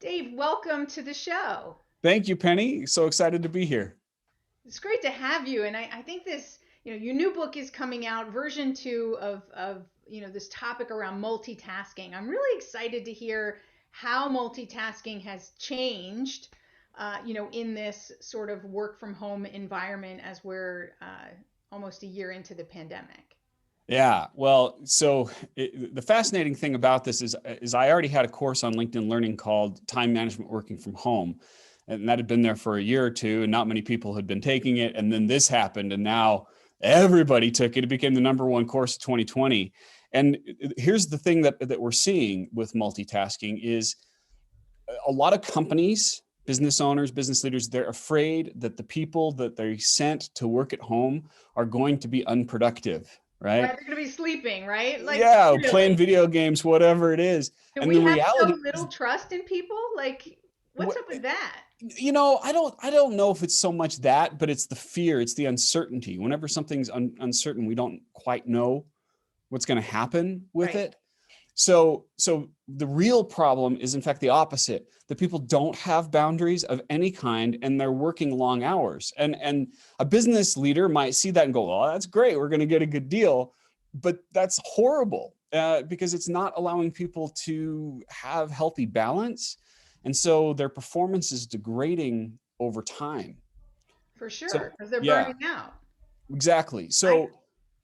Dave, welcome to the show. Thank you, Penny. So excited to be here. It's great to have you. And I think your new book is coming out, version two of this topic around multitasking. I'm really excited to hear how multitasking has changed, in this sort of work from home environment as we're almost a year into the pandemic. Yeah, well, the fascinating thing about this is I already had a course on LinkedIn Learning called Time Management Working from Home, and that had been there for a year or two, and not many people had been taking it. And then this happened, and now everybody took it. It became the number one course of 2020. And here's the thing that we're seeing with multitasking is a lot of companies, business owners, business leaders, they're afraid that the people that they sent to work at home are going to be unproductive, Right? right? They're going to be sleeping, right? Like, Yeah, playing really. video games, whatever it is. Do And we the have so reality is, little trust in people? Like, what's up with that? I don't know if it's so much that, but it's the fear, it's the uncertainty. Whenever something's uncertain, we don't quite know what's going to happen with Right. it. So the real problem is in fact the opposite. The people don't have boundaries of any kind and they're working long hours. And a business leader might see that and go, "Oh, that's great. We're going to get a good deal." But that's horrible because it's not allowing people to have healthy balance. And so their performance is degrading over time. For So, sure, because they're yeah, burning out. exactly. I So,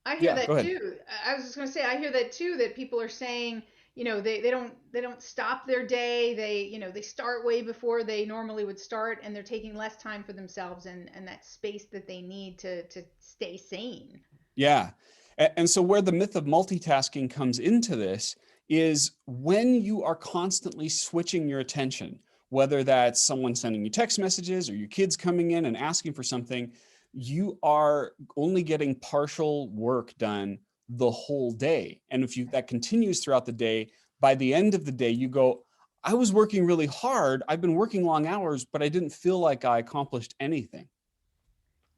I hear yeah, go that ahead. too. I was just going to say I hear that too, that people are saying, they don't stop their day. They start way before they normally would start, and they're taking less time for themselves and that space that they need to stay sane. Yeah. And so, where the myth of multitasking comes into this is when you are constantly switching your attention, whether that's someone sending you text messages or your kids coming in and asking for something, you are only getting partial work done the whole day. And if that continues throughout the day, by the end of the day, you go, I was working really hard. I've been working long hours, but I didn't feel like I accomplished anything.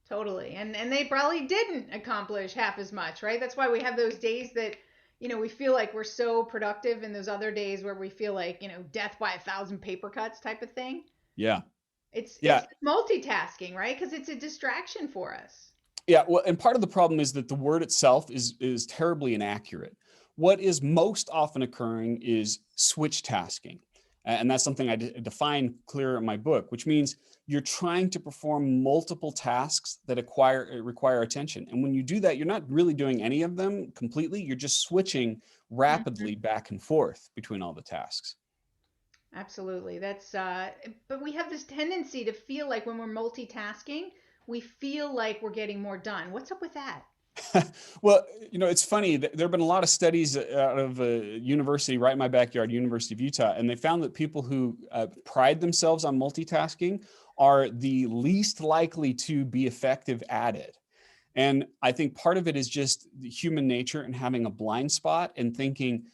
Totally. And they probably didn't accomplish half as much, right? That's why we have those days that, we feel like we're so productive, and those other days where we feel like, death by a thousand paper cuts type of thing. Yeah. It's Yeah. multitasking, right? Because it's a distraction for us. Yeah, well, and part of the problem is that the word itself is terribly inaccurate. What is most often occurring is switch tasking. And that's something I define clear in my book, which means you're trying to perform multiple tasks that require attention. And when you do that, you're not really doing any of them completely. You're just switching Mhm. rapidly back and forth between all the tasks. Absolutely. But we have this tendency to feel like when we're multitasking, we feel like we're getting more done. What's up with that? Well, it's funny. There have been a lot of studies out of a university right in my backyard, University of Utah, and they found that people who pride themselves on multitasking are the least likely to be effective at it. And I think part of it is just human nature and having a blind spot and thinking,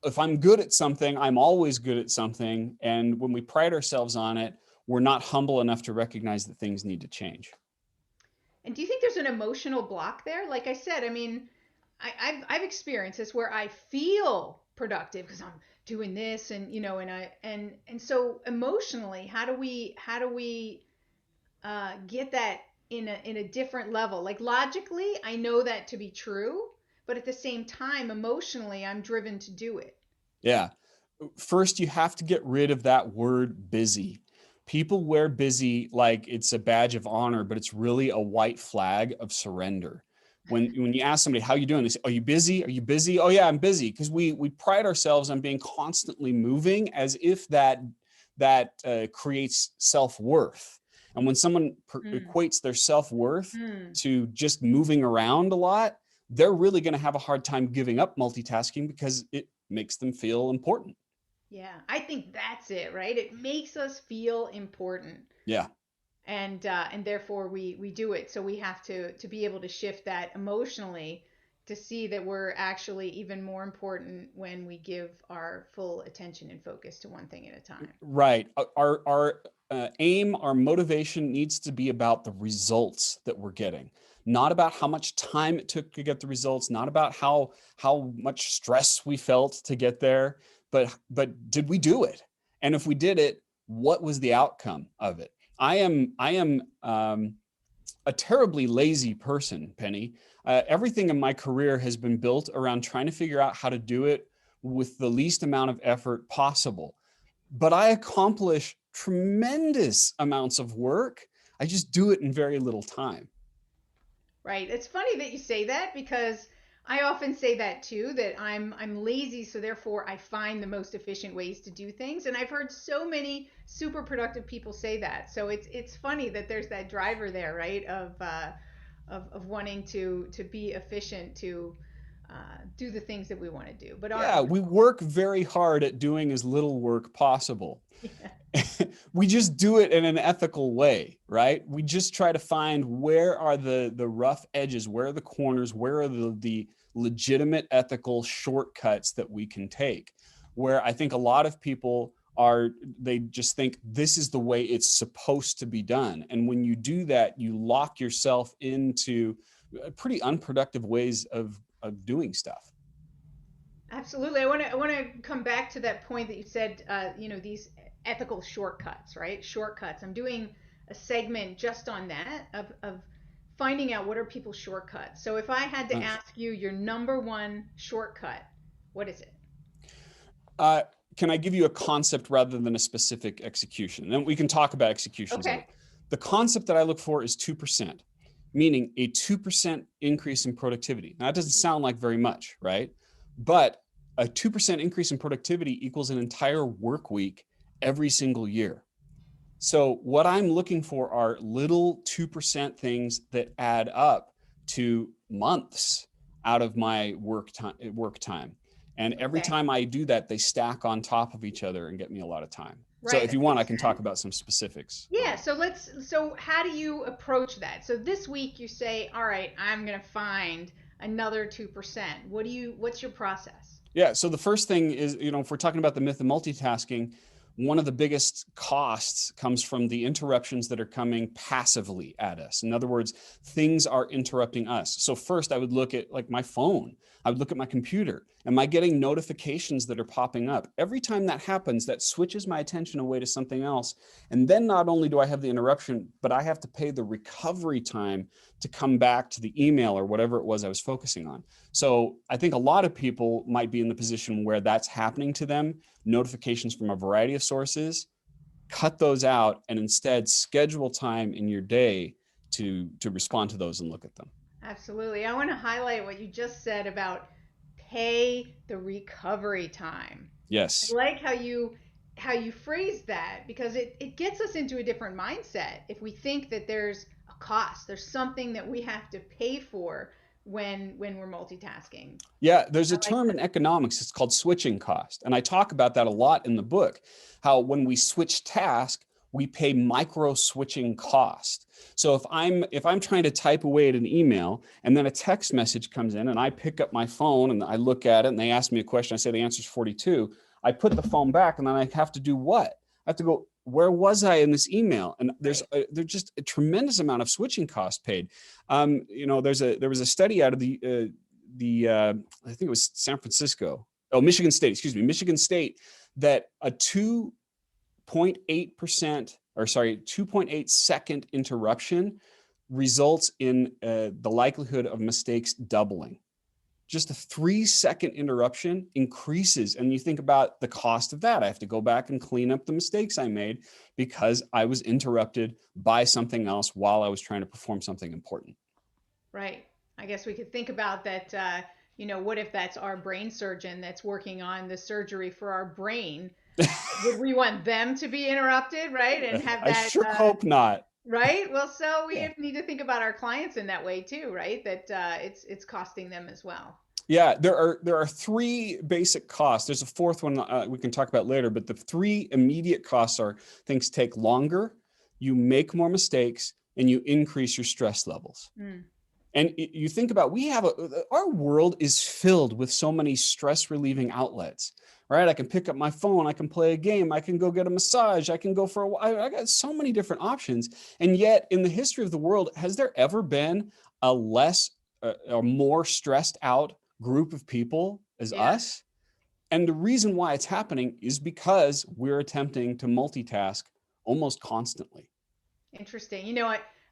if I'm good at something, I'm always good at something. And when we pride ourselves on it, we're not humble enough to recognize that things need to change. And do you think there's an emotional block there? Like I said, I mean, I've experienced this where I feel productive because I'm doing this, and so emotionally, how do we get that in a different level? Like logically, I know that to be true, but at the same time, emotionally, I'm driven to do it. Yeah. First, you have to get rid of that word busy. People wear busy like it's a badge of honor, but it's really a white flag of surrender. When you ask somebody, how are you doing? They say, are you busy? Are you busy? Oh yeah, I'm busy. Because we pride ourselves on being constantly moving as if that creates self-worth. And when someone Mm. equates their self-worth Mm. to just moving around a lot, they're really going to have a hard time giving up multitasking because it makes them feel important. Yeah, I think that's it, right? It makes us feel important, Yeah. and therefore we do it. So we have to be able to shift that emotionally to see that we're actually even more important when we give our full attention and focus to one thing at a time. Right. Our aim, our motivation needs to be about the results that we're getting, not about how much time it took to get the results, not about how much stress we felt to get there, but did we do it? And if we did it, what was the outcome of it? I am a terribly lazy person, Penny. Everything in my career has been built around trying to figure out how to do it with the least amount of effort possible. But I accomplish tremendous amounts of work. I just do it in very little time. Right. It's funny that you say that because I often say that too, that I'm lazy, so therefore I find the most efficient ways to do things. And I've heard so many super productive people say that. So it's funny that there's that driver there, right? Of wanting to be efficient, to do the things that we want to do. But Yeah, we work very hard at doing as little work possible. yeah. We just do it in an ethical way, right? We just try to find where are the rough edges, where are the corners, where are the legitimate ethical shortcuts that we can take. Where I think a lot of people are, they just think this is the way it's supposed to be done. And when you do that, you lock yourself into pretty unproductive ways of doing stuff. Absolutely. I want to come back to that point that you said, these ethical shortcuts, right? Shortcuts. I'm doing a segment just on that of finding out what are people's shortcuts. So if I had to Nice. ask you your number one shortcut, what is it? Uh, can I give you a concept rather than a specific execution? And we can talk about executions of Okay. it. The concept that I look for is 2%, meaning a 2% increase in productivity. Now, that doesn't sound like very much, right? But a 2% increase in productivity equals an entire work week every single year. So what I'm looking for are little 2% things that add up to months out of my work time. And every Okay. time I do that, they stack on top of each other and get me a lot of time. So Right. if you That want, I makes can talk sense. about some specifics on Yeah. it. So how do you approach that? So this week you say, all right, I'm going to find another 2%. What's your process? Yeah. So the first thing is, if we're talking about the myth of multitasking, one of the biggest costs comes from the interruptions that are coming passively at us. In other words, things are interrupting us. So first I would look at like my phone. I would look at my computer. Am I getting notifications that are popping up? Every time that happens, that switches my attention away to something else. And then not only do I have the interruption, but I have to pay the recovery time to come back to the email or whatever it was I was focusing on. So I think a lot of people might be in the position where that's happening to them, notifications from a variety of sources. Cut those out and instead schedule time in your day to respond to those and look at them. Absolutely. I want to highlight what you just said about pay the recovery time. I Yes. like how you phrase that because it gets us into a different mindset if we think that there's a cost, there's something that we have to pay for when we're multitasking. Yeah, there's a I like term in economics, it's called switching cost. And I talk about that a lot in the book, how when we switch task, we pay micro switching cost. So if I'm trying to type away at an email and then a text message comes in and I pick up my phone and I look at it and they ask me a question, I say the answer is 42. I put the phone back and then I have to do what? I have to go, where was I in this email? And right. there's just a tremendous amount of switching cost paid. There was a study out of I think it was San Francisco, Michigan State, excuse me, Michigan State, that a 2.8% or sorry, 2.8-second interruption results in the likelihood of mistakes doubling. Just a 3-second interruption increases. And you think about the cost of that. I have to go back and clean up the mistakes I made because I was interrupted by something else while I was trying to perform something important. Right. I guess we could think about that. What if that's our brain surgeon that's working on the surgery for our brain? Would we want them to be interrupted, right? And have I that, sure hope not. right? Well, so we Yeah. need to think about our clients in that way too, right? That it's costing them as well. Yeah, there are three basic costs. There's a fourth one we can talk about later, but the three immediate costs are things take longer, you make more mistakes, and you increase your stress levels. Mm. And you think about our world is filled with so many stress relieving outlets, right? I can pick up my phone, I can play a game, I can go get a massage, I can go for a walk. I got so many different options. And yet, in the history of the world, has there ever been a less or more stressed out group of people as Yeah. us? And the reason why it's happening is because we're attempting to multitask almost constantly. Interesting.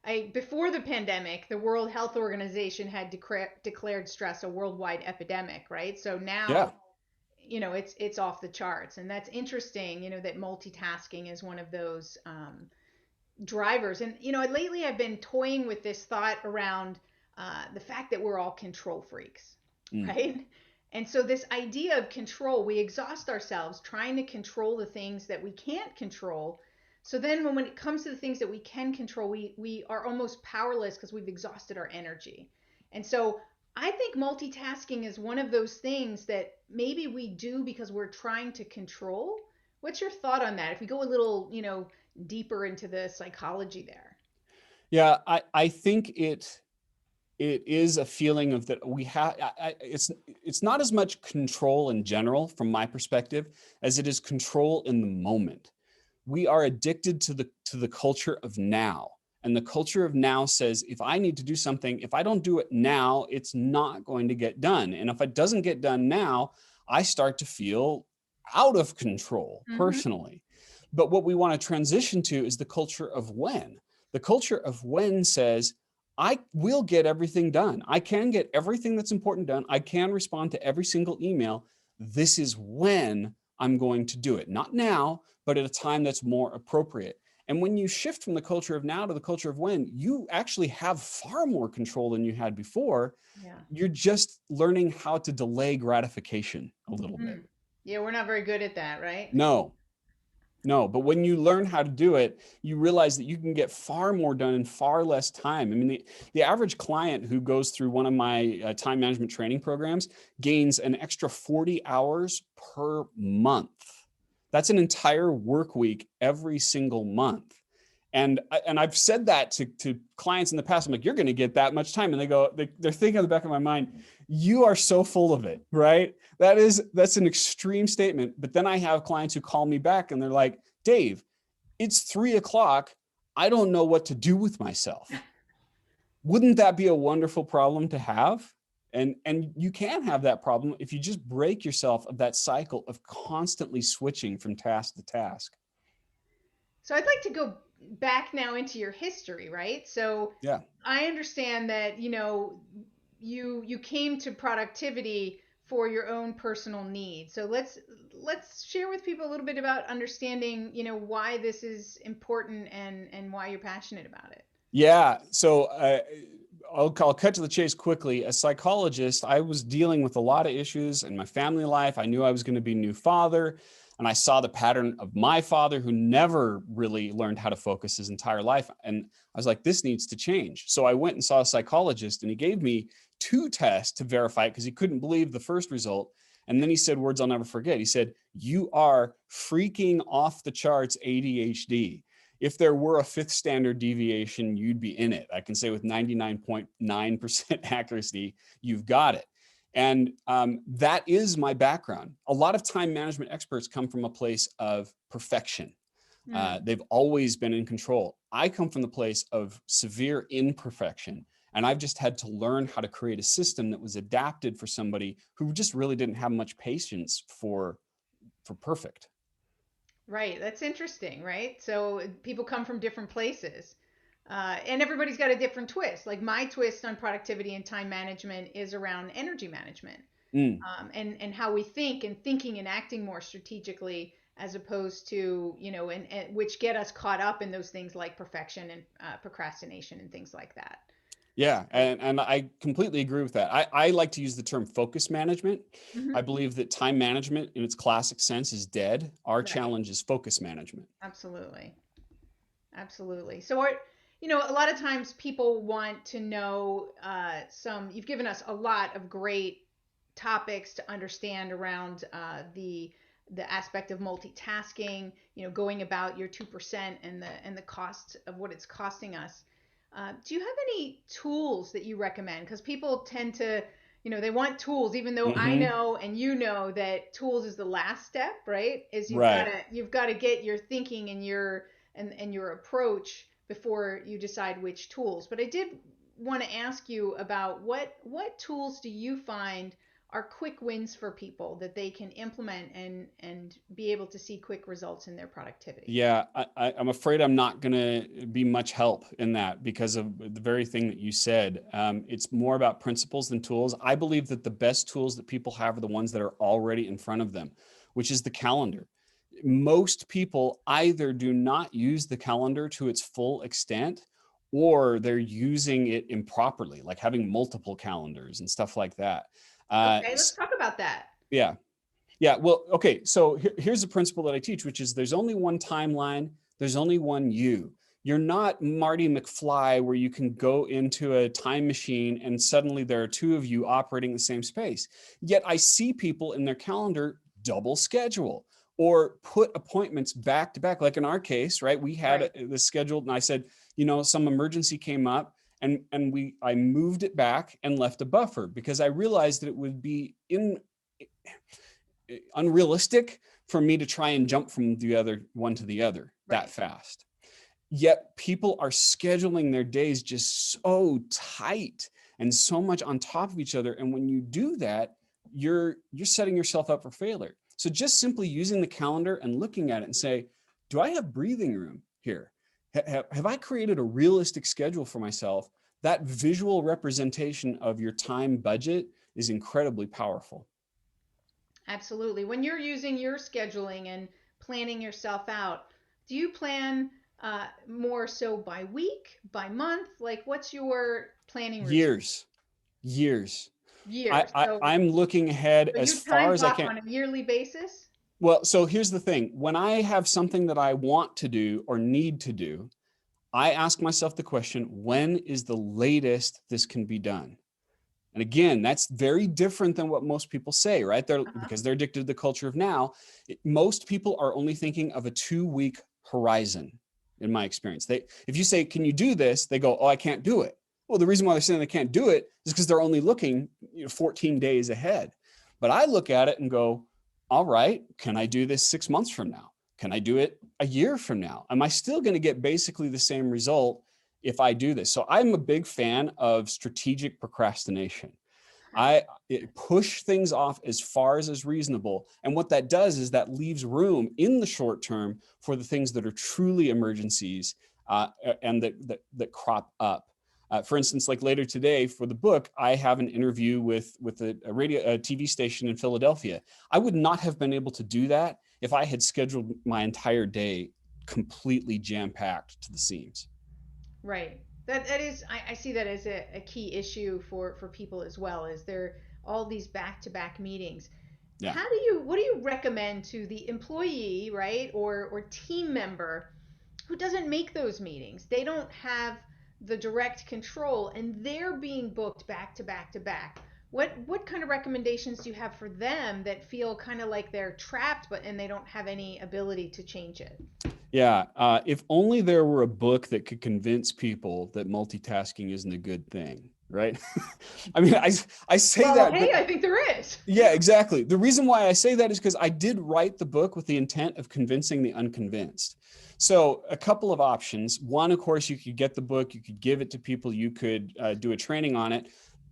I before the pandemic, the World Health Organization had declared stress a worldwide epidemic, right? So Yeah. now, it's off the charts, and that's interesting. That multitasking is one of those drivers. And lately I've been toying with this thought around the fact that we're all control freaks, Mm. right? And so this idea of control, we exhaust ourselves trying to control the things that we can't control. So then when it comes to the things that we can control, we are almost powerless because we've exhausted our energy. And so I think multitasking is one of those things that maybe we do because we're trying to control. What's your thought on that? If we go a little, deeper into the psychology there. Yeah, I think it is a feeling of that we have. It's not as much control in general from my perspective as it is control in the moment. We are addicted to the culture of now, and the culture of now says if I need to do something, if I don't do it now, it's not going to get done, and if it doesn't get done now, I start to feel out of control Mm-hmm. personally. But what we want to transition to is the culture of when. The culture of when says I will get everything done. I can get everything that's important done. I can respond to every single email. This is when I'm going to do it. Not now, but at a time that's more appropriate. And when you shift from the culture of now to the culture of when, you actually have far more control than you had before. Yeah. You're just learning how to delay gratification a little bit. Mm. Yeah, we're not very good at that, right? No, no, but when you learn how to do it, you realize that you can get far more done in far less time. I mean, the average client who goes through one of my time management training programs gains an extra 40 hours per month. That's an entire work week every single month. And I've said that to clients in the past. I'm like, you're going to get that much time, and they're thinking in the back of my mind, you are so full of it, right? That's an extreme statement. But then I have clients who call me back and they're like, Dave, it's 3 o'clock. I don't know what to do with myself. Wouldn't that be a wonderful problem to have? And you can have that problem if you just break yourself of that cycle of constantly switching from task to task. So I'd like to go back now into your history, right? So Yeah. I understand that, you came to productivity for your own personal needs. So let's share with people a little bit about understanding, why this is important and why you're passionate about it. Yeah. So I'll cut to the chase quickly. As a psychologist, I was dealing with a lot of issues in my family life. I knew I was going to be a new father. And I saw the pattern of my father who never really learned how to focus his entire life. And I was like, this needs to change. So I went and saw a psychologist and he gave me two tests to verify it because he couldn't believe the first result. And then he said words I'll never forget. He said, you are freaking off the charts ADHD. If there were a fifth standard deviation, you'd be in it. I can say with 99.9% accuracy, you've got it. And that is my background. A lot of time management experts come from a place of perfection. Mm. They've always been in control. I come from the place of severe imperfection. And I've just had to learn how to create a system that was adapted for somebody who just really didn't have much patience for perfect. Right. That's interesting, right? So people come from different places. And everybody's got a different twist. Like my twist on productivity and time management is around energy management, Mm. and how we think and thinking and acting more strategically as opposed to, and which get us caught up in those things like perfection and procrastination and things like that. Yeah, So, and I completely agree with that. I like to use the term focus management. I mhm. believe that time management in its classic sense is dead. Our Right. challenge is focus management. Absolutely. Absolutely. So, a lot of times people want to know you've given us a lot of great topics to understand around the aspect of multitasking, going about your 2% and the cost of what it's costing us. Do you have any tools that you recommend? Because people tend to, they want tools, even though I Hmm. know and that tools is the last step, right? Is Right. you've got to get your thinking and your approach before you decide which tools. But I did want to ask you about what tools do you find are quick wins for people that they can implement and be able to see quick results in their productivity. Yeah, I'm afraid I'm not going to be much help in that because of the very thing that you said. It's more about principles than tools. I believe that the best tools that people have are the ones that are already in front of them, which is the calendar. Most people either do not use the calendar to its full extent, or they're using it improperly, like having multiple calendars and stuff like that. Uh, Okay, let's talk about that. yeah. Yeah, well, okay. So here's the principle that I teach, which is there's only one timeline, there's only one you. You're not Marty McFly, where you can go into a time machine and suddenly there are two of you operating the same space. Yet I see people in their calendar double schedule or put appointments back to back. Like in our case, right? We had Right. this scheduled, and I said, some emergency came up, and I moved it back and left a buffer because I realized that it would be unrealistic for me to try and jump from the other one to the other that Right. fast. Yet people are scheduling their days just so tight and so much on top of each other. And when you do that, you're setting yourself up for failure. So just simply using the calendar and looking at it and say, do I have breathing room here? Have I created a realistic schedule for myself? That visual representation of your time budget is incredibly powerful. Absolutely. When you're using your scheduling and planning yourself out, do you plan more so by week, by month? Like, what's your planning routine? Years, years. Years. I'm looking ahead So as you far time as I block can. on a yearly basis? Well, so here's the thing. When I have something that I want to do or need to do, I ask myself the question, when is the latest this can be done? And again, that's very different than what most people say, right? Uh-huh. Because they're addicted to the culture of now. Most people are only thinking of a 2-week horizon, in my experience. If you say, can you do this? They go, oh, I can't do it. Well, the reason why they're saying they can't do it is because they're only looking 14 days ahead. But I look at it and go, all right, can I do this 6 months from now? Can I do it a year from now? Am I still going to get basically the same result if I do this? So I'm a big fan of strategic procrastination. I push things off as far as is reasonable. And what that does is that leaves room in the short term for the things that are truly emergencies and that crop up. For instance, like later today for the book, I have an interview with a TV station in Philadelphia. I would not have been able to do that if I had scheduled my entire day completely jam-packed to the seams. Right. That is, I see that as a key issue for people as well, is there all these back-to-back meetings. Yeah. What do you recommend to the employee, right, or team member who doesn't make those meetings? They don't have the direct control and they're being booked back to back to back. What kind of recommendations do you have for them that feel kind of like they're trapped and they don't have any ability to change it? Yeah, if only there were a book that could convince people that multitasking isn't a good thing, right? I mean, I say Well, that, but hey, I think there is. yeah, exactly. The reason why I say that is because I did write the book with the intent of convincing the unconvinced. So a couple of options. One, of course, you could get the book, you could give it to people, you could do a training on it.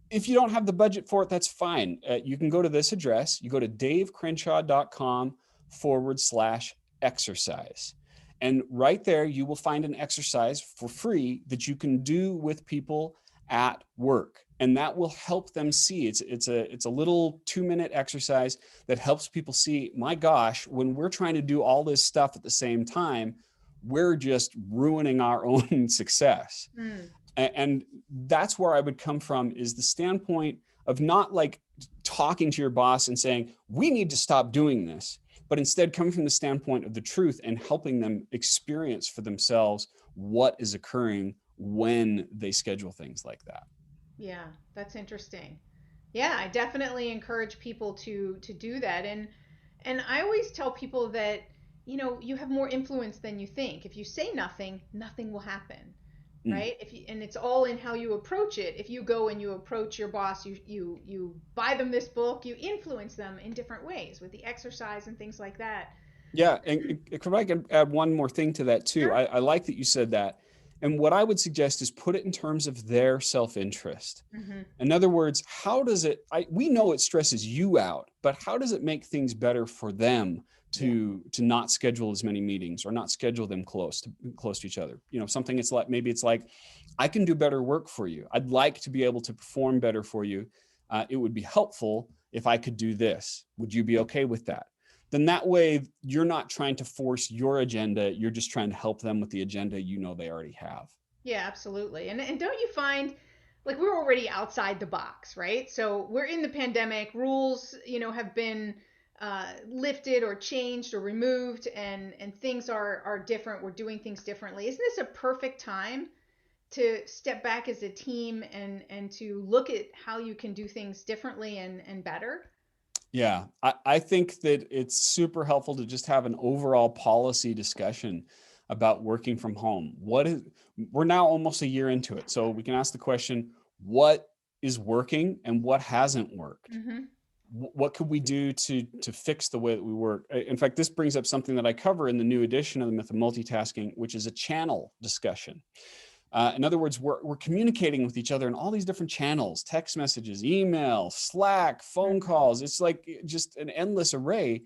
If you don't have the budget for it, that's fine. You can go to this address. You go to davecrenshaw.com/exercise. And right there, you will find an exercise for free that you can do with people at work. And that will help them see. It's a little 2-minute exercise that helps people see, my gosh, when we're trying to do all this stuff at the same time, we're just ruining our own success. Mm. And that's where I would come from, is the standpoint of not like talking to your boss and saying, we need to stop doing this, but instead coming from the standpoint of the truth and helping them experience for themselves what is occurring when they schedule things like that. Yeah, that's interesting. Yeah, I definitely encourage people to do that. And I always tell people that, you have more influence than you think. If you say nothing, nothing will happen. Mm. Right? And it's all in how you approach it. If you go and you approach your boss, you buy them this book, you influence them in different ways with the exercise and things like that. Yeah, and if I can add one more thing to that too, Sure. I like that you said that. And what I would suggest is put it in terms of their self-interest. Hmm. In other words, how does it, we know it stresses you out, but how does it make things better for them Yeah. to not schedule as many meetings or not schedule them close to each other? Something it's like, maybe it's like, I can do better work for you. I'd like to be able to perform better for you. It would be helpful if I could do this. Would you be okay with that? Then that way you're not trying to force your agenda. You're just trying to help them with the agenda they already have. Yeah, absolutely. And don't you find like we're already outside the box, right? So we're in the pandemic, rules, have been lifted or changed or removed, and things are different. We're doing things differently. Isn't this a perfect time to step back as a team and to look at how you can do things differently and better? Yeah, I think that it's super helpful to just have an overall policy discussion about working from home. We're now almost a year into it. So we can ask the question, what is working and what hasn't worked? Hmm. What could we do to fix the way that we work? In fact, this brings up something that I cover in the new edition of the Myth of Multitasking, which is a channel discussion. In other words, we're communicating with each other in all these different channels: text messages, email, Slack, phone calls. It's like just an endless array.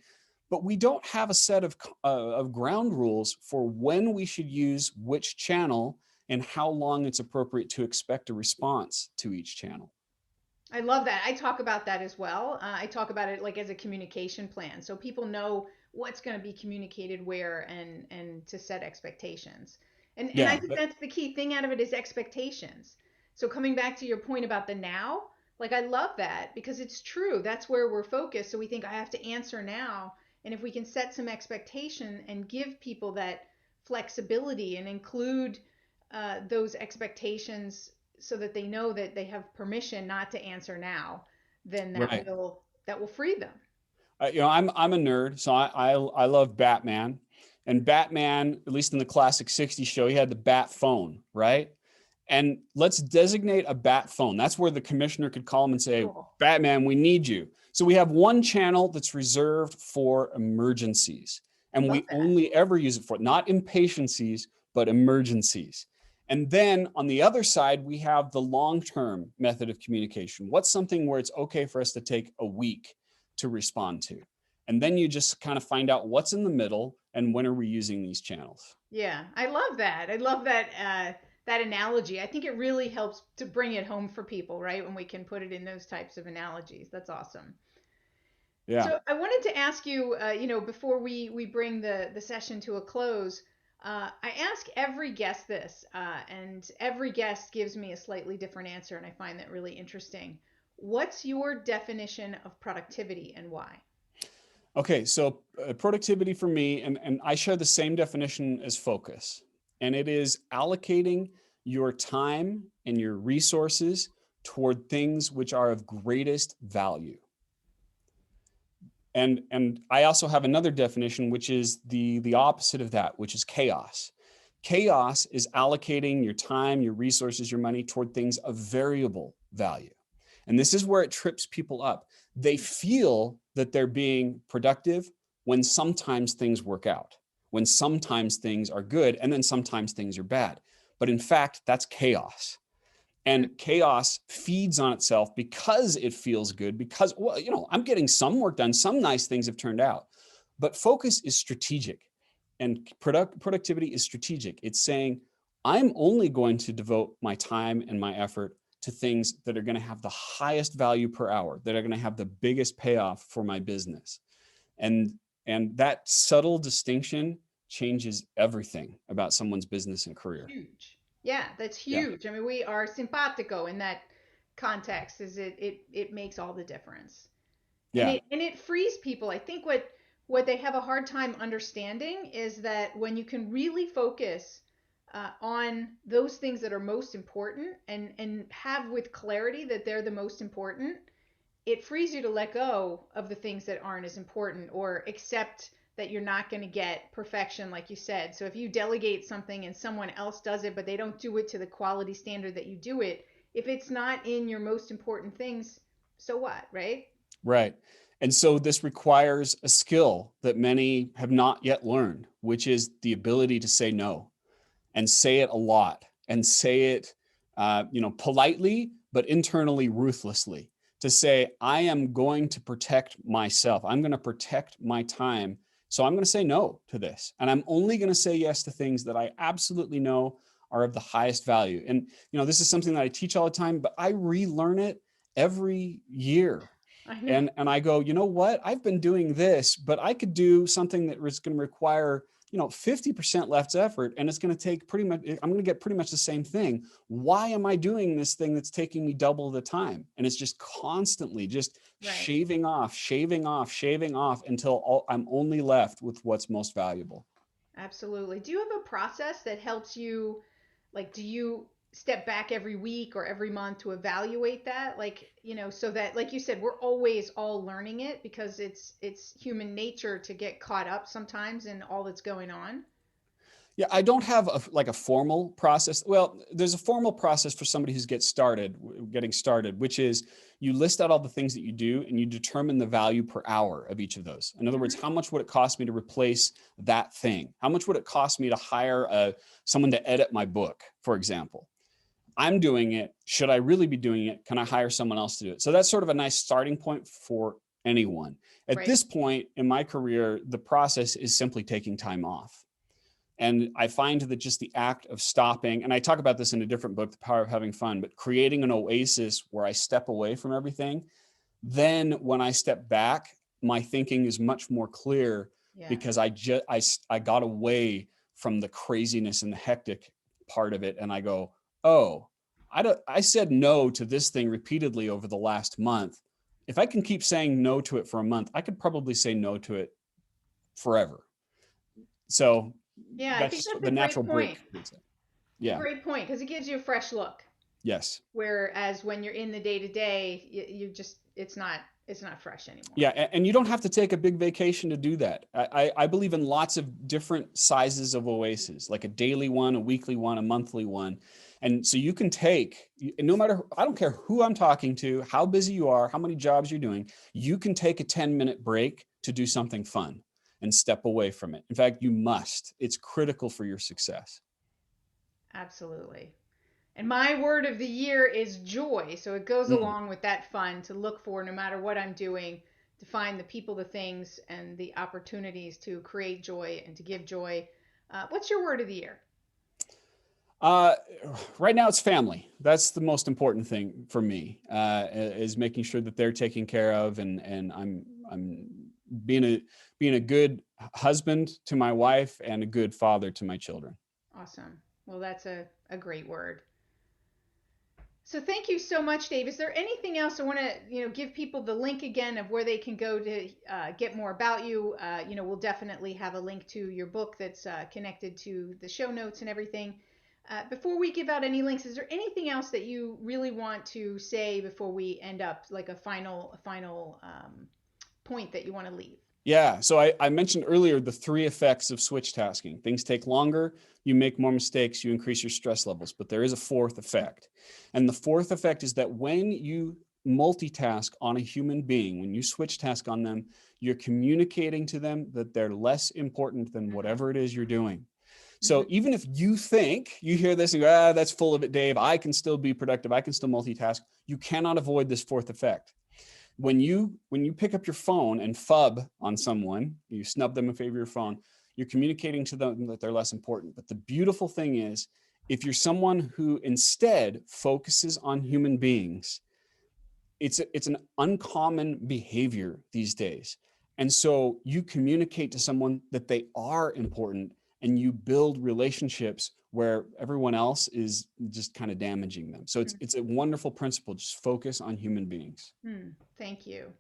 But we don't have a set of ground rules for when we should use which channel and how long it's appropriate to expect a response to each channel. I love that. I talk about that as well. I talk about it like as a communication plan, so people know what's going to be communicated where and to set expectations. And I Yeah, think that's the key thing out of it is expectations. So coming back to your point about the now, like I love that because it's true. That's where we're focused. So we think I have to answer now, and if we can set some expectation and give people that flexibility and include those expectations so that they know that they have permission not to answer now, then right. that will free them. I'm a nerd, so I love Batman, and Batman, at least in the classic '60s show, he had the Bat phone, right? And let's designate a Bat phone. That's where the commissioner could call him and say, Cool. "Batman, we need you." So we have one channel that's reserved for emergencies, I and love we that. only ever use it for not impatiencies, but emergencies. And then on the other side, we have the long-term method of communication. What's something where it's okay for us to take a week to respond to? And then you just kind of find out what's in the middle and when are we using these channels. Yeah, I love that. I love that that analogy. I think it really helps to bring it home for people, right? When we can put it in those types of analogies. That's awesome. Yeah. So I wanted to ask you, before we bring the session to a close, I ask every guest this, and every guest gives me a slightly different answer, and I find that really interesting. What's your definition of productivity and why? Okay, so productivity for me, and I share the same definition as focus, and it is allocating your time and your resources toward things which are of greatest value. And I also have another definition, which is the opposite of that, which is chaos. Chaos is allocating your time, your resources, your money toward things of variable value. And this is where it trips people up. They feel that they're being productive when sometimes things work out, when sometimes things are good, and then sometimes things are bad. But in fact, that's chaos. Hmm. And chaos feeds on itself because it feels good, because, well, I'm getting some work done, some nice things have turned out. But focus is strategic, and productivity is strategic. It's saying, I'm only going to devote my time and my effort to things that are going to have the highest value per hour, that are going to have the biggest payoff for my business. And and that subtle distinction changes everything about someone's business and career. Huge. Yeah, that's Yeah. huge. I mean, we are simpatico in that context. Is it makes all the difference. and Yeah. it and it frees people. I think what they have a hard time understanding is that when you can really focus on those things that are most important and have with clarity that they're the most important, it frees you to let go of the things that aren't as important or accept that you're not going to get perfection like you said. So if you delegate something and someone else does it but they don't do it to the quality standard that you do it, if it's not in your most important things, so what, right? Right. And so this requires a skill that many have not yet learned, which is the ability to say no. and say it a lot, and say it, politely, but internally ruthlessly, to say, I am going to protect myself. I'm going to protect my time. So I'm going to say no to this. And I'm only going to say yes to things that I absolutely know are of the highest value. And, this is something that I teach all the time, but I relearn it every year. I know. And I go, you know what? I've been doing this, but I could do something that was going to require 50% less effort, and it's going to take I'm going to get pretty much the same thing. Why am I doing this thing that's taking me double the time? And it's just constantly just Right. shaving off, until I'm only left with what's most valuable. Absolutely. Do you have a process that helps you, like, do you step back every week or every month to evaluate that? Like, so that, like you said, we're always all learning it because it's human nature to get caught up sometimes in all that's going on. Yeah, I don't have a formal process. Well, there's a formal process for somebody who's getting started, which is you list out all the things that you do and you determine the value per hour of each of those. In other words, Hmm. how much would it cost me to replace that thing? How much would it cost me to hire someone to edit my book, for example? I'm doing it. Should I really be doing it? Can I hire someone else to do it? So that's sort of a nice starting point for anyone. At Right. this point in my career, the process is simply taking time off. And I find that just the act of stopping, and I talk about this in a different book, The Power of Having Fun, but creating an oasis where I step away from everything, then when I step back, my thinking is much more clear Yeah. because I got away from the craziness and the hectic part of it. And I go, oh, I said no to this thing repeatedly over the last month. If I can keep saying no to it for a month, I could probably say no to it forever. So Yeah, I think that's that's the a great natural point. break. It's a Yeah. great point because it gives you a fresh look. Yes. Whereas when you're in the day to day, you just it's not fresh anymore. Yeah. And you don't have to take a big vacation to do that. I believe in lots of different sizes of oases, like a daily one, a weekly one, a monthly one. And so you can take, no matter, I don't care who I'm talking to, how busy you are, how many jobs you're doing, you can take a 10-minute break to do something fun and step away from it. In fact, you must. It's critical for your success. Absolutely. And my word of the year is joy. So it goes Mm. along with that fun to look for no matter what I'm doing, to find the people, the things, and the opportunities to create joy and to give joy. What's your word of the year? Uh, right now it's family. That's the most important thing for me, is making sure that they're taken care of, and I'm being a good husband to my wife and a good father to my children. Awesome. Well, that's a great word. So thank you so much, Dave. Is there anything else I want to, give people the link again of where they can go to get more about you? We'll definitely have a link to your book that's connected to the show notes and everything. Before we give out any links, is there anything else that you really want to say before we end up, like a final point that you want to leave? Yeah. So I mentioned earlier the three effects of switch tasking. Things take longer, you make more mistakes, you increase your stress levels. But there is a fourth effect. And the fourth effect is that when you multitask on a human being, when you switch task on them, you're communicating to them that they're less important than whatever it is you're doing. So Mm-hmm. even if you think you hear this and go, that's full of it, Dave, I can still be productive, I can still multitask, you cannot avoid this fourth effect. When you pick up your phone and fub on someone, you snub them in favor of your phone, you're communicating to them that they're less important. But the beautiful thing is, if you're someone who instead focuses on human beings, it's an uncommon behavior these days. And so you communicate to someone that they are important, and you build relationships where everyone else is just kind of damaging them. So it's a wonderful principle. Just focus on human beings. Mm-hmm. Thank you.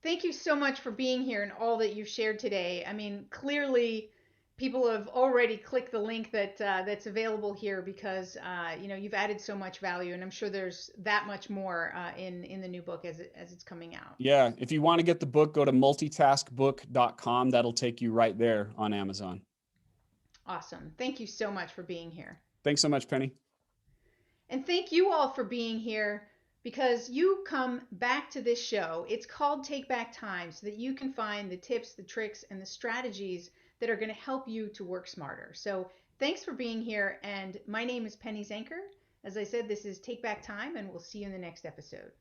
Thank you so much for being here and all that you've shared today. I mean, clearly, people have already clicked the link that's available here because you've added so much value, and I'm sure there's that much more in the new book as it's coming out. Yeah, if you want to get the book, go to multitaskbook.com. That'll take you right there on Amazon. Awesome. Thank you so much for being here. Thanks so much, Penny. And thank you all for being here because you come back to this show. It's called Take Back Time so that you can find the tips, the tricks, and the strategies that are going to help you to work smarter. So Thanks for being here. And my name is Penny Zenker. As I said, this is Take Back Time, and we'll see you in the next episode.